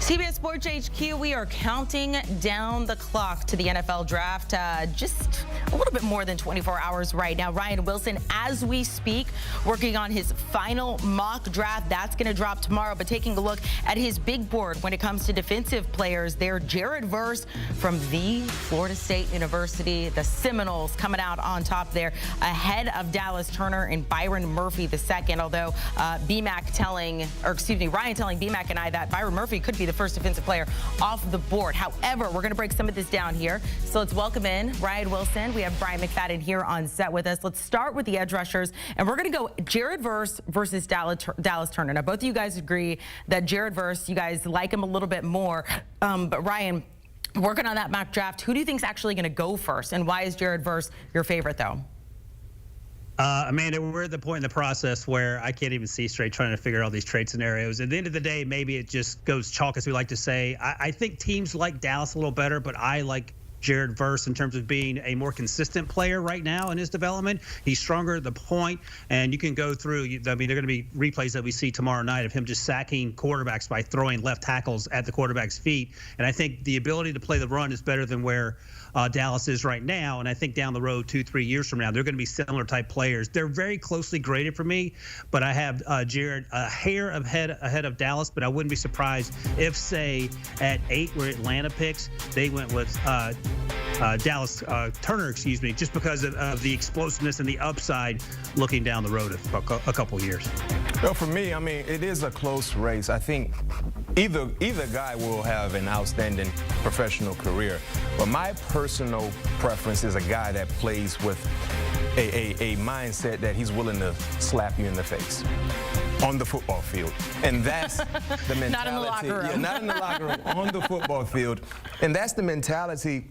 CBS Sports HQ, we are counting down the clock to the NFL draft. Just a little bit more than 24 hours right now. Ryan Wilson, as we speak, working on his final mock draft. That's going to drop tomorrow. But taking a look at his big board when it comes to defensive players there, Jared Verse from the Florida State University, the Seminoles, coming out on top there, ahead of Dallas Turner and Byron Murphy II. Although Ryan telling BMAC and I that Byron Murphy could be the first defensive player off the board. However, we're going to break some of this down here. So let's welcome in Ryan Wilson. We have Bryant McFadden here on set with us. Let's start with the edge rushers, and we're going to go Jared Verse versus Dallas Turner. Now, both of you guys agree that Jared Verse, you guys like him a little bit more. But Ryan, working on that mock draft, who do you think is actually going to go first, and why is Jared Verse your favorite, though? Amanda, we're at the point in the process where I can't even see straight trying to figure out all these trade scenarios. At the end of the day, maybe it just goes chalk, as we like to say. I think teams like Dallas a little better, but I like Jared Verse in terms of being a more consistent player right now in his development. He's stronger at the point, and you can go through. I mean, there are going to be replays that we see tomorrow night of him just sacking quarterbacks by throwing left tackles at the quarterback's feet. And I think the ability to play the run is better than where Dallas is right now. And I think down the road, 2-3 years from now, they're going to be similar type players. They're very closely graded for me, but I have Jared a hair ahead of Dallas. But I wouldn't be surprised if, say, at 8 where Atlanta picks, they went with Dallas Turner, just because of the explosiveness and the upside looking down the road a couple years. Well, for me, I mean, it is a close race. I think either guy will have an outstanding professional career. But my personal preference is a guy that plays with a mindset that he's willing to slap you in the face on the football field. And that's the mentality. Not in the locker room. Yeah, not in the locker room, on the football field. And that's the mentality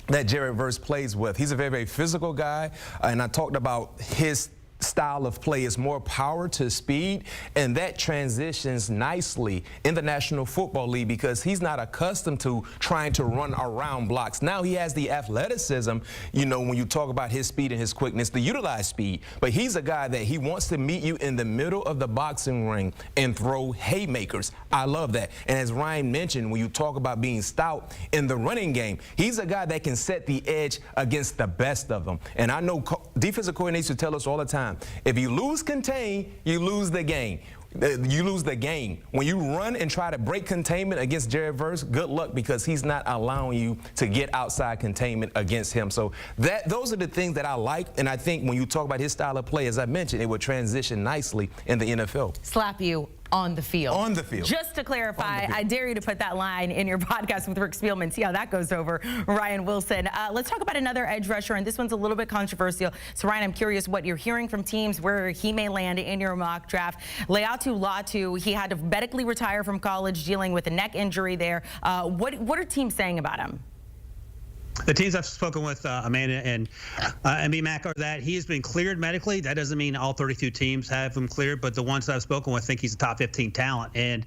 that Jared Verse plays with. He's a very, very physical guy, and I talked about his style of play is more power to speed, and that transitions nicely in the National Football League because he's not accustomed to trying to run around blocks. Now he has the athleticism, you know, when you talk about his speed and his quickness, to utilize speed, but he's a guy that he wants to meet you in the middle of the boxing ring and throw haymakers. I love that. And as Ryan mentioned, when you talk about being stout in the running game, he's a guy that can set the edge against the best of them. And I know defensive coordinators tell us all the time, if you lose contain, you lose the game. You lose the game. When you run and try to break containment against Jared Verse, good luck, because he's not allowing you to get outside containment against him. So those are the things that I like, and I think when you talk about his style of play, as I mentioned, it would transition nicely in the NFL. Slap you on the field. On the field. Just to clarify, I dare you to put that line in your podcast with Rick Spielman. See how that goes over. Ryan Wilson. Let's talk about another edge rusher, and this one's a little bit controversial. So, Ryan, I'm curious what you're hearing from teams, where he may land in your mock draft. Latu, he had to medically retire from college, dealing with a neck injury there. What are teams saying about him? The teams I've spoken with, Amanda and BMAC, are that he has been cleared medically. That doesn't mean all 32 teams have him cleared, but the ones that I've spoken with think he's a top 15 talent. And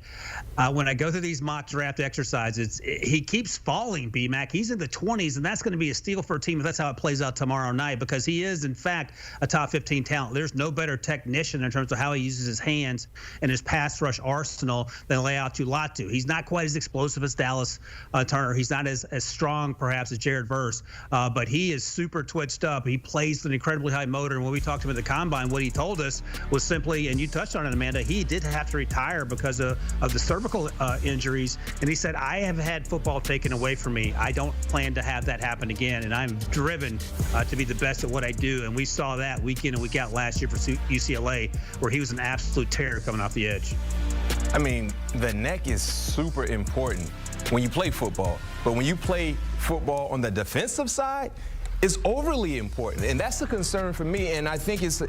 when I go through these mock draft exercises, he keeps falling, BMAC. He's in the 20s, and that's going to be a steal for a team if that's how it plays out tomorrow night, because he is, in fact, a top 15 talent. There's no better technician in terms of how he uses his hands and his pass rush arsenal than Latu. He's not quite as explosive as Dallas Turner. He's not as strong, perhaps, as Jared Verse, but he is super twitched up. He plays with an incredibly high motor, and when we talked to him at the combine, what he told us was simply, and you touched on it, Amanda, he did have to retire because of the cervical injuries, and he said, I have had football taken away from me. I don't plan to have that happen again, and I'm driven to be the best at what I do. And we saw that week in and week out last year for UCLA, where he was an absolute terror coming off the edge. I mean, the neck is super important when you play football, but when you play football on the defensive side, is overly important, and that's a concern for me, and I think it's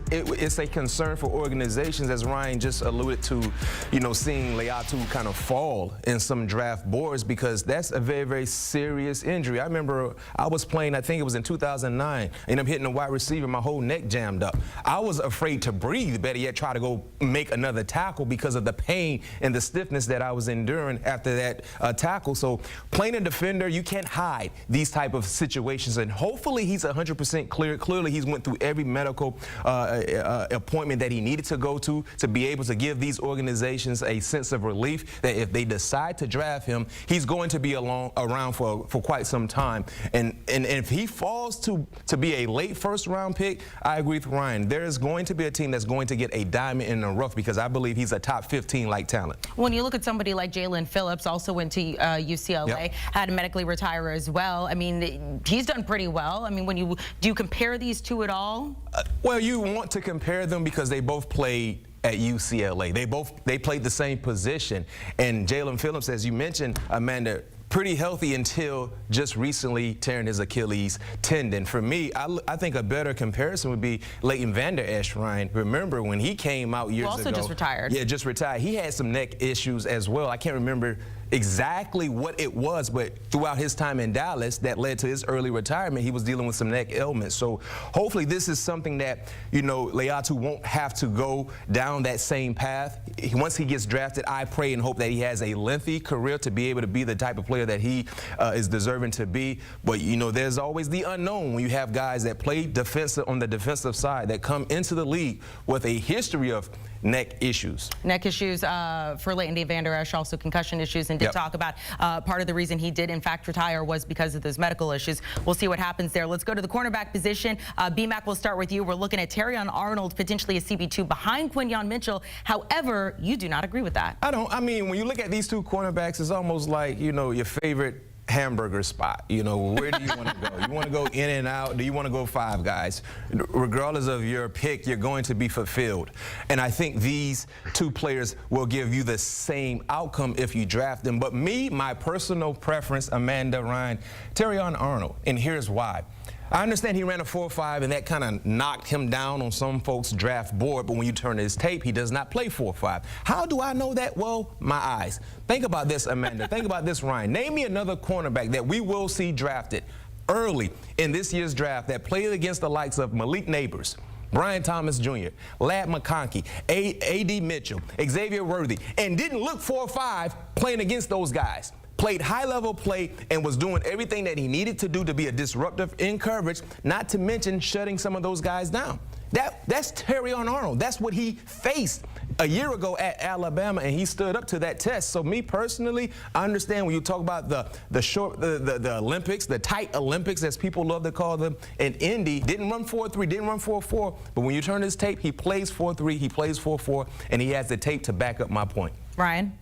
a concern for organizations, as Ryan just alluded to, you know, seeing Latu kind of fall in some draft boards, because that's a very, very serious injury. I remember I was playing, I think it was in 2009, and I'm hitting a wide receiver, my whole neck jammed up. I was afraid to breathe, better yet try to go make another tackle because of the pain and the stiffness that I was enduring after that tackle. So playing a defender, you can't hide these type of situations, and hopefully Clearly, he's 100% clear. Clearly, he's went through every medical appointment that he needed to go to be able to give these organizations a sense of relief that if they decide to draft him, he's going to be around for quite some time. And if he falls to be a late first-round pick, I agree with Ryan. There is going to be a team that's going to get a diamond in the rough because I believe he's a top 15-like talent. When you look at somebody like Jalen Phillips, also went to UCLA, had to medically retire as well. I mean, he's done pretty well. I mean, do you compare these two at all? Well, you want to compare them because they both played at UCLA. They played the same position. And Jalen Phillips, as you mentioned, Amanda, pretty healthy until just recently tearing his Achilles tendon. For me, I think a better comparison would be Leighton Vander Esch, Ryan. Remember when he came out years ago. Also just retired. Yeah, just retired. He had some neck issues as well. I can't remember exactly what it was, but throughout his time in Dallas that led to his early retirement, he was dealing with some neck ailments. So hopefully this is something that, you know, Latu won't have to go down that same path. Once he gets drafted, I pray and hope that he has a lengthy career to be able to be the type of player that he is deserving to be. But, you know, there's always the unknown when you have guys that play defensive on the defensive side that come into the league with a history of neck issues. Neck issues for Leighton Vander Esch, also concussion issues, and did talk about part of the reason he did in fact retire was because of those medical issues. We'll see what happens there. Let's go to the cornerback position. B-Mac, we'll start with you. We're looking at Terion Arnold, potentially a CB2 behind Quintinyon Mitchell. However, you do not agree with that. I don't. I mean, when you look at these two cornerbacks, it's almost like, you know, your favorite hamburger spot. You know, where do you want to go? You want to go in and out? Do you want to go Five Guys? Regardless of your pick, you're going to be fulfilled. And I think these two players will give you the same outcome if you draft them. But my personal preference, Amanda, Ryan, Terion Arnold. And here's why. I understand he ran a 4.5, and that kind of knocked him down on some folks' draft board, but when you turn his tape, he does not play 4.5. How do I know that? Well, my eyes. Think about this, Amanda. Think about this, Ryan. Name me another cornerback that we will see drafted early in this year's draft that played against the likes of Malik Neighbors, Brian Thomas Jr., Ladd McConkey, A.D. Mitchell, Xavier Worthy, and didn't look 4.5 playing against those guys. Played high-level play and was doing everything that he needed to do to be a disruptive in coverage, not to mention shutting some of those guys down. That's Terion Arnold. That's what he faced a year ago at Alabama, and he stood up to that test. So me personally, I understand when you talk about the Olympics, the tight Olympics, as people love to call them, and Indy didn't run 4.3, didn't run 4.4, but when you turn his tape, he plays 4.3, he plays 4.4, and he has the tape to back up my point. Ryan?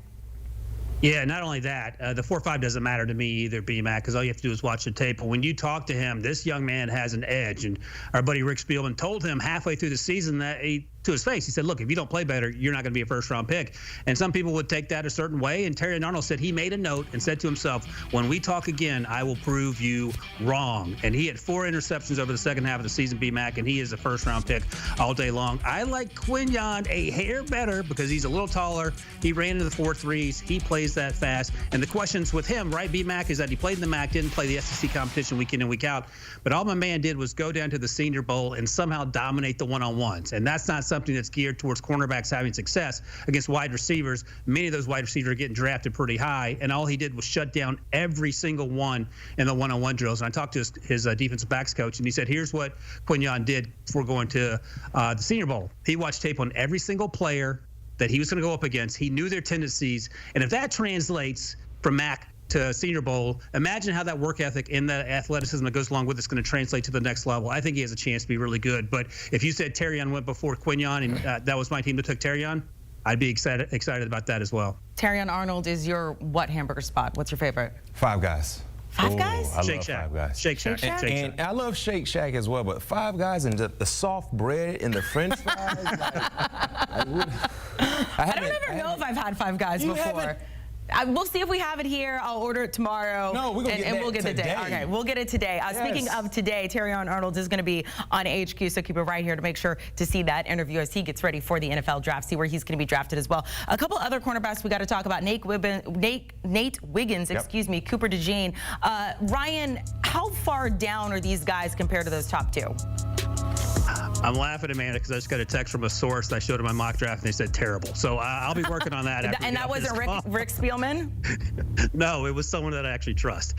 Yeah, not only that, the 4.5 doesn't matter to me either, B-Mac, because all you have to do is watch the tape. But when you talk to him, this young man has an edge. And our buddy Rick Spielman told him halfway through the season that to his face, he said, look, if you don't play better, you're not going to be a first-round pick. And some people would take that a certain way. And Terion Arnold said he made a note and said to himself, when we talk again, I will prove you wrong. And he had 4 interceptions over the second half of the season, B-Mac, and he is a first-round pick all day long. I like Quintinyon a hair better because he's a little taller. He ran into the 4.3s. He plays that fast. And the questions with him, right, B-Mac, is that he played in the MAC, didn't play the SEC competition week in and week out. But all my man did was go down to the Senior Bowl and somehow dominate the one-on-ones. And that's not something that's geared towards cornerbacks having success against wide receivers. Many of those wide receivers are getting drafted pretty high, and all he did was shut down every single one in the one-on-one drills. And I talked to his defensive backs coach, and he said, here's what Quintinyon did before going to the Senior Bowl. He watched tape on every single player that he was going to go up against. He knew their tendencies, and if that translates from MAC to Senior Bowl, imagine how that work ethic and that athleticism that goes along with it's going to translate to the next level. I think he has a chance to be really good. But if you said Terion went before Quintinyon and that was my team that took Terion, I'd be excited about that as about Terion Arnold is your what hamburger spot? What's your favorite? Five Guys. Five Guys? I Shake love Shack. Five Guys. Shake Shack. And I love Shake Shack as well, but Five Guys and the soft bread and the French fries. I don't ever know if I've had Five Guys before. We'll see if we have it here. I'll order it tomorrow. No, we're gonna we'll get today. The day. Okay, we'll get it today. Yes. Speaking of today, Terion Arnold is going to be on HQ, so keep it right here to make sure to see that interview as he gets ready for the NFL draft, see where he's going to be drafted as well. A couple other cornerbacks we got to talk about. Nate Wiggins, excuse me, Cooper DeJean. Ryan, how far down are these guys compared to those top two? I'm laughing, Amanda, because I just got a text from a source that I showed in my mock draft, and they said terrible. So I'll be working on that. And that wasn't Rick Spielman? No, it was someone that I actually trust.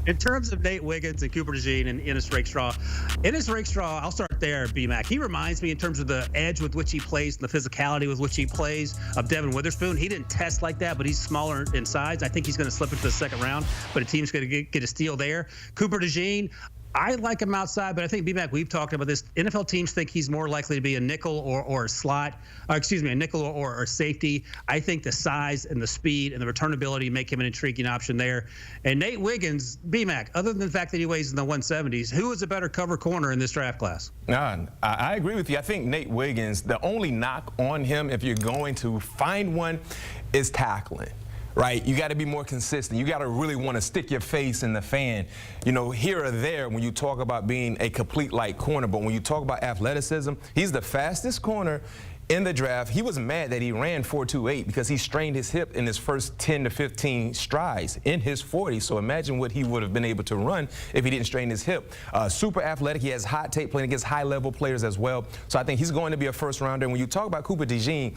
In terms of Nate Wiggins and Cooper DeJean and Ennis Rakestraw, I'll start there, B-Mac. He reminds me in terms of the edge with which he plays and the physicality with which he plays of Devin Witherspoon. He didn't test like that, but he's smaller in size. I think he's going to slip into the second round, but a team's going to get a steal there. Cooper DeJean, I like him outside, but I think, B-Mac, we've talked about this. NFL teams think he's more likely to be a nickel or a slot, a nickel or a safety. I think the size and the speed and the returnability make him an intriguing option there. And Nate Wiggins, B-Mac, other than the fact that he weighs in the 170s, who is a better cover corner in this draft class? I agree with you. I think Nate Wiggins, the only knock on him, if you're going to find one, is tackling. Right, you got to be more consistent. You got to really want to stick your face in the fan, here or there when you talk about being a complete light corner. But when you talk about athleticism, he's the fastest corner in the draft. He was mad that he ran 4.28 because he strained his hip in his first 10 to 15 strides in his 40s. So imagine what he would have been able to run if he didn't strain his hip. Super athletic. He has hot tape playing against high-level players as well. So I think he's going to be a first-rounder. And when you talk about Cooper DeJean,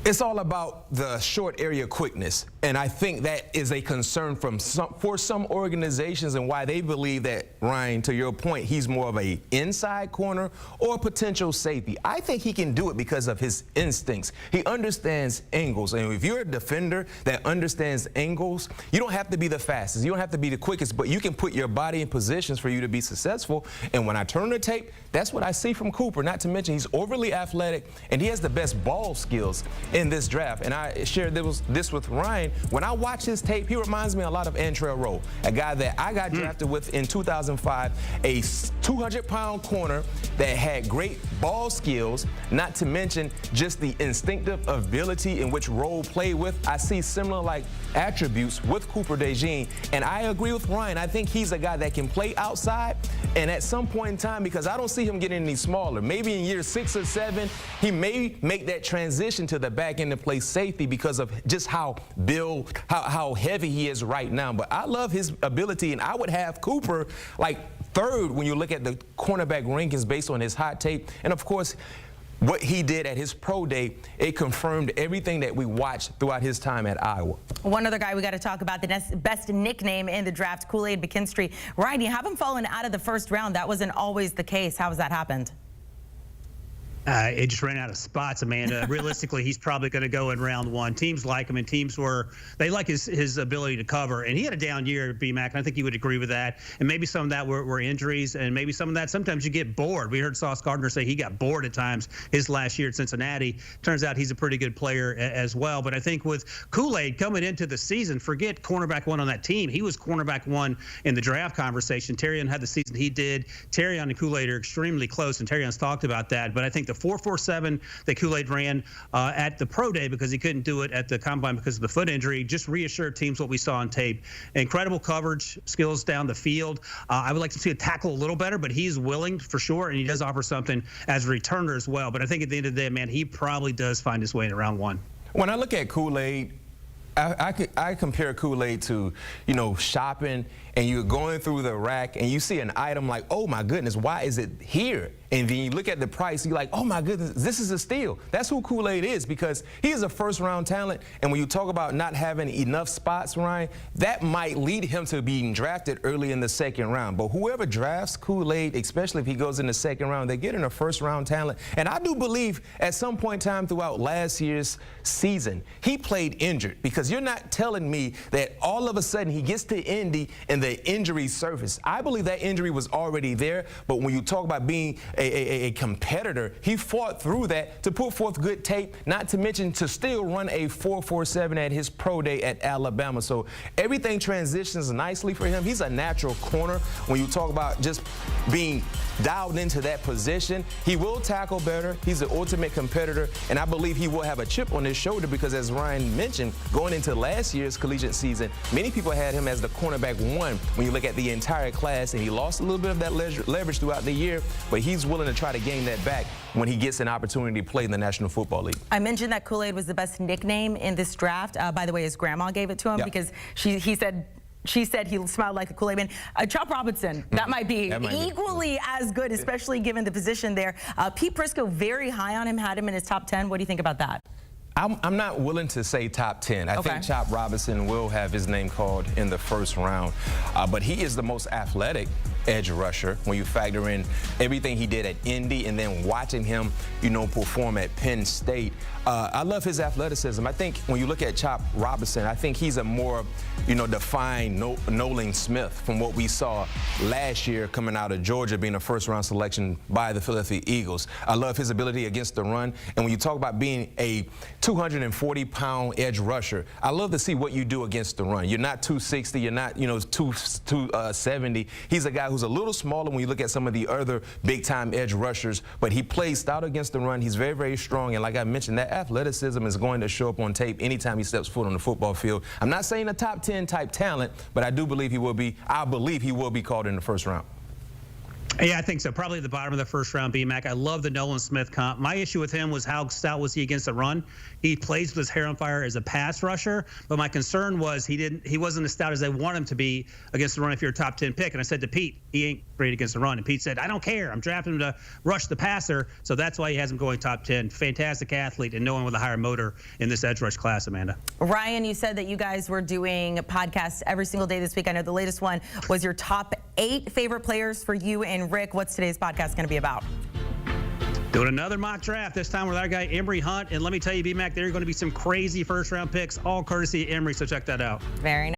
it's all about the short area quickness, and I think that is a concern for some organizations and why they believe that, Ryan, to your point, he's more of a inside corner or potential safety. I think he can do it because of his instincts. He understands angles, and if you're a defender that understands angles, you don't have to be the fastest, you don't have to be the quickest, but you can put your body in positions for you to be successful. And when I turn the tape, that's what I see from Cooper, not to mention he's overly athletic and he has the best ball skills in this draft. And I shared this with Ryan. When I watch his tape, he reminds me a lot of Antrell Rowe, a guy that I got drafted with in 2005, a 200-pound corner that had great ball skills, not to mention just the instinctive ability in which Rowe played with. I see similar like attributes with Cooper DeJean, and I agree with Ryan. I think he's a guy that can play outside, and at some point in time, because I don't see him getting any smaller, maybe in year 6 or 7, he may make that transition to the back end and play safety because of just how heavy he is right now. But I love his ability, and I would have Cooper like third when you look at the cornerback rankings based on his hot tape. And of course, what he did at his pro day, it confirmed everything that we watched throughout his time at Iowa. One other guy we got to talk about, the best nickname in the draft, KoolAid McKinney. Ryan, you have him fallen out of the first round. That wasn't always the case. How has that happened? It just ran out of spots, Amanda. Realistically, he's probably going to go in round 1. Teams like him, and teams they like his ability to cover. And he had a down year, B-Mac, and I think you would agree with that. And maybe some of that were injuries, and maybe some of that sometimes you get bored. We heard Sauce Gardner say he got bored at times his last year at Cincinnati. Turns out he's a pretty good player as well. But I think with KoolAid coming into the season, forget cornerback 1 on that team. He was cornerback 1 in the draft conversation. Terion had the season he did. Terion and KoolAid are extremely close, and Terion's talked about that. But I think the 4.47 that KoolAid ran at the pro day, because he couldn't do it at the combine because of the foot injury, just reassured teams what we saw on tape. Incredible coverage, skills down the field. I would like to see a tackle a little better, but he's willing for sure, and he does offer something as a returner as well. But I think at the end of the day, man, he probably does find his way in round 1. When I look at KoolAid, I compare KoolAid to, shopping, and you're going through the rack and you see an item like, oh my goodness, why is it here? And then you look at the price, you're like, oh my goodness, this is a steal. That's who KoolAid is, because he is a first-round talent. And when you talk about not having enough spots, Ryan, that might lead him to being drafted early in the second round. But whoever drafts KoolAid, especially if he goes in the second round, they're getting a first-round talent. And I do believe at some point in time throughout last year's season, he played injured, because you're not telling me that all of a sudden he gets to Indy and the injury surface. I believe that injury was already there, but when you talk about being a competitor, he fought through that to put forth good tape, not to mention to still run a 4.47 at his pro day at Alabama. So everything transitions nicely for him. He's a natural corner. When you talk about just being dialed into that position, he will tackle better. He's the ultimate competitor, and I believe he will have a chip on his shoulder because, as Ryan mentioned, going into last year's collegiate season, many people had him as the cornerback 1 when you look at the entire class, and he lost a little bit of that leverage throughout the year, but he's willing to try to gain that back when he gets an opportunity to play in the National Football League. I mentioned that KoolAid was the best nickname in this draft. By the way, his grandma gave it to him because she said he smiled like a Kool-Aid man. Chop Robinson, that might be equally as good, especially given the position there. Pete Prisco, very high on him, had him in his top 10. What do you think about that? I'm not willing to say top 10. I Okay. think Chop Robinson will have his name called in the first round. But he is the most athletic edge rusher when you factor in everything he did at Indy and then watching him, perform at Penn State. I love his athleticism. I think when you look at Chop Robinson, I think he's a more, defined Nolan Smith from what we saw last year coming out of Georgia, being a first-round selection by the Philadelphia Eagles. I love his ability against the run. And when you talk about being a 240-pound edge rusher, I love to see what you do against the run. You're not 260, you're not, 270. He's a guy who's a little smaller when you look at some of the other big-time edge rushers, but he plays stout against the run. He's very, very strong, and like I mentioned, that athleticism is going to show up on tape anytime he steps foot on the football field. I'm not saying a top 10 type talent, but I believe he will be called in the first round. Yeah, I think so. Probably at the bottom of the first round, B-Mac. I love the Nolan Smith comp. My issue with him was how stout was he against the run. He plays with his hair on fire as a pass rusher, but my concern was he wasn't as stout as I want him to be against the run if you're a top 10 pick. And I said to Pete, he ain't great against the run. And Pete said, I don't care. I'm drafting him to rush the passer, so that's why he has him going top 10. Fantastic athlete and no one with a higher motor in this edge rush class, Amanda. Ryan, you said that you guys were doing podcasts every single day this week. I know the latest one was your top 8 favorite players for you and Rick. What's today's podcast going to be about? Doing another mock draft, this time with our guy Emory Hunt. And let me tell you, B-Mac, there are going to be some crazy first-round picks, all courtesy of Emory, so check that out. Very nice.